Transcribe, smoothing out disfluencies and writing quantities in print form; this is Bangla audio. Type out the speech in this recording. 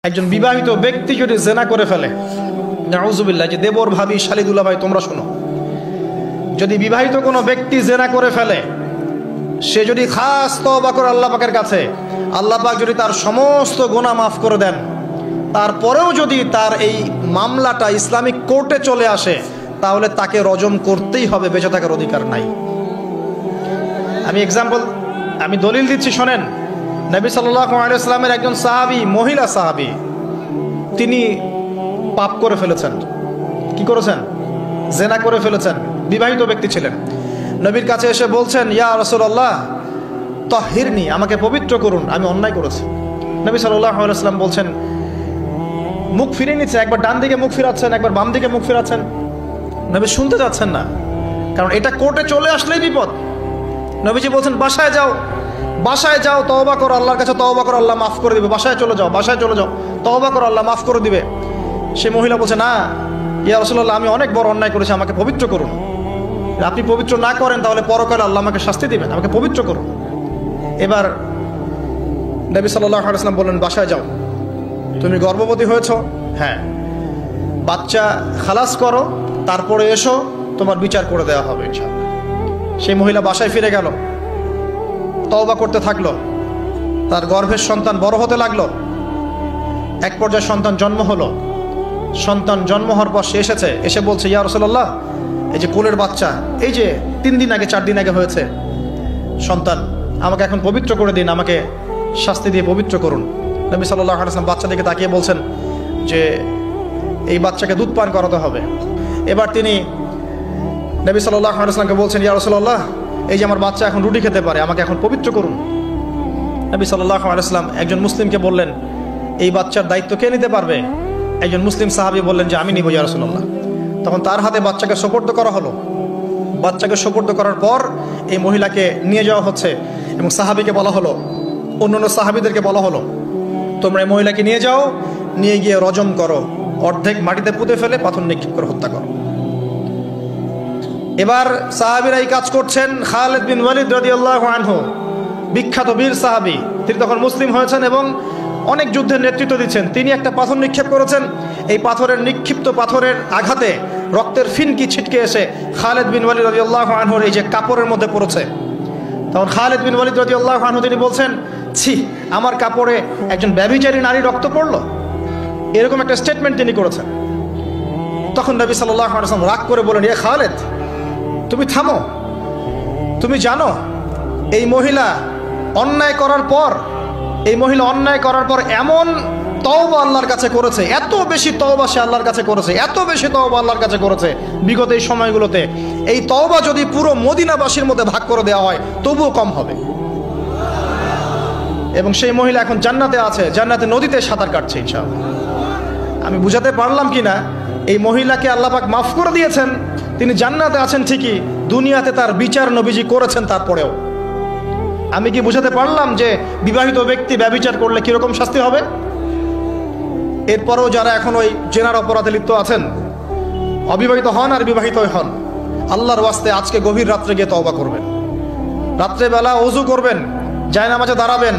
একজন বিবাহিত ব্যক্তি যদি জেনা করে ফেলে, নাউজুবিল্লাহ, যে দেবর ভাবি শালিদুল্লাহ ভাই তোমরা শোনো, যদি বিবাহিত কোনো ব্যক্তি জেনা করে ফেলে, সে যদি খাস তওবা করে আল্লাহ পাকের কাছে, আল্লাহ পাক যদি তার সমস্ত গুনাহ মাফ করে দেন, তারপরেও যদি তার এই মামলাটা ইসলামিক কোর্টে চলে আসে, তাহলে তাকে রজম করতেই হবে, বেঁচে থাকার অধিকার নাই। আমি দলিল দিচ্ছি, শোনেন। নবী সাল্লাল্লাহু আলাইহি ওয়াসাল্লামের একজন সাহাবী, মহিলা সাহাবী, তিনি পাপ করে ফেলেছেন। কি করেছেন? জেনা করে ফেলেছেন। বিবাহিত ব্যক্তি ছিলেন। নবীর কাছে এসে বলছেন, ইয়া রাসূলুল্লাহ তাহহিরনি, আমাকে পবিত্র করুন, আমি অন্যায় করেছি। নবী সাল্লাল্লাহু আলাইহি ওয়াসাল্লাম বলছেন, মুখ ফিরিয়ে নিচ্ছে, একবার ডান দিকে মুখ ফিরাচ্ছেন, একবার বাম দিকে মুখ ফিরাচ্ছেন। নবী শুনতে যাচ্ছেন না, কারণ এটা কোর্টে চলে আসলেই বিপদ। নবীজি বলছেন, বাসায় যাও, বাসায় যাও, তওবা করো, আল্লাহর কাছে তওবা করো, আল্লাহ মাফ করে দিবে। বাসায় চলে যাও, বাসায় চলে যাও, তওবা করো, আল্লাহ মাফ করে দিবে। সে মহিলা বলছে, না ইয়া রাসূলুল্লাহ, আমি অনেক বড় অন্যায় করেছি, আমাকে পবিত্র করুন। আপনি পবিত্র না করেন তাহলে পরকালে আল্লাহ আমাকে শাস্তি দিবেন, আমাকে পবিত্র করুন। এবার নবী সাল্লাল্লাহু আলাইহি ওয়াসাল্লাম বললেন, বাসায় যাও। তুমি গর্ভবতী হয়েছো? হ্যাঁ। বাচ্চা খালাস করো, তারপরে এসো, তোমার বিচার করে দেওয়া হবে ইনশাআল্লাহ। সেই মহিলা বাসায় ফিরে গেল, তওবা করতে থাকলো, তার গর্ভের সন্তান বড় হতে লাগলো। এক পর্যায়ে সন্তান জন্ম হলো। সন্তান জন্ম হওয়ার পর সে এসে বলছে, ইয়া রাসূলুল্লাহ, এই যে কোলের বাচ্চা, এই যে 3 দিন আগে 4 দিন আগে হয়েছে সন্তান, আমাকে এখন পবিত্র করে দিন, আমাকে শাস্তি দিয়ে পবিত্র করুন। নবী সাল্লাল্লাহু আলাইহি ওয়াসাল্লাম বাচ্চা দিকে তাকিয়ে বলছেন যে এই বাচ্চাকে দুধ পান করাতে হবে। এবার তিনি নবী সাল্লাল্লাহু আলাইহি ওয়াসাল্লামকে বলছেন, ইয়া রাসূলুল্লাহ, এই যে আমার বাচ্চা এখন রুটি খেতে পারে, আমাকে এখন পবিত্র করুন। নবী সাল্লাল্লাহু আলাইহি ওয়াসাল্লাম একজন মুসলিমকে বললেন, এই বাচ্চার দায়িত্ব কে নিতে পারবে? একজন মুসলিম সাহাবী বললেন যে আমি নিব ইয়া রাসূলুল্লাহ। তখন তার হাতে বাচ্চাকে সুপর্দ করা হলো। বাচ্চাকে সুপর্দ করার পর এই মহিলাকে নিয়ে যাওয়া হচ্ছে এবং সাহাবীকে বলা হলো, অন্যান্য সাহাবীদেরকে বলা হলো, তোমরা এই মহিলাকে নিয়ে যাও, নিয়ে গিয়ে রজম করো, অর্ধেক মাটিতে পুঁতে ফেলে পাথর নিক্ষেপ করে হত্যা করো। এবার সাহাবীরা এই কাজ করছেন। খালিদ বিন ওয়ালিদ রাদিয়াল্লাহু আনহু, বিখ্যাত বীর সাহাবী, তিনি তখন মুসলিম হয়েছেন এবং অনেক যুদ্ধের নেতৃত্ব দিচ্ছেন। তিনি একটা পাথর নিক্ষেপ করেছেন। এই পাথরের নিক্ষিপ্ত পাথরের আঘাতে রক্তের ফিনকি ছিটকে এসে খালিদ বিন ওয়ালিদ রাদিয়াল্লাহু আনহুর এই যে কাপড়ের মধ্যে পড়েছে। তখন খালিদ বিন ওয়ালিদ রাদিয়াল্লাহু আনহু তিনি বলছেন, ছি, আমার কাপড়ে একজন ব্যভিচারী নারী রক্ত পড়লো, এরকম একটা স্টেটমেন্ট তিনি করেছেন। তখন নবী সাল্লাল্লাহু আলাইহি ওয়াসাল্লাম রাগ করে বলেন, ইয়া খালিদ, তুমি থামো। তুমি জানো এই মহিলা অন্যায় করার পর এমন তওবা আল্লাহর কাছে করেছে, এত বেশি তওবা সে আল্লাহর কাছে করেছে, এত বেশি তওবা আল্লাহর কাছে করেছে বিগত এই সময়গুলোতে, এই তওবা যদি পুরো মদিনাবাসীর মধ্যে ভাগ করে দেওয়া হয় তবুও কম হবে। এবং সেই মহিলা এখন জান্নাতে আছে, জান্নাতে নদীতে সাঁতার কাটছে ইনশাআল্লাহ। আমি বুঝাতে পারলাম কিনা? এই মহিলাকে আল্লাহ পাক মাফ করে দিয়েছেন, তিনি জান্নাতে আছেন ঠিকই, দুনিয়াতে তার বিচার নবীজি করেছেন তারপরেও। আমি কি বুঝাতে পারলাম যে বিবাহিত ব্যক্তি ব্যভিচার করলে কিরকম শাস্তি হবে? এরপরেও যারা এখন ওই জেনার অপরাধে লিপ্ত আছেন, অবিবাহিত হন আর বিবাহিত হন, আল্লাহর ওয়াস্তে আজকে গভীর রাত্রে গিয়ে তওবা করবেন, রাত্রেবেলা ওযু করবেন, জায়নামাজে দাঁড়াবেন,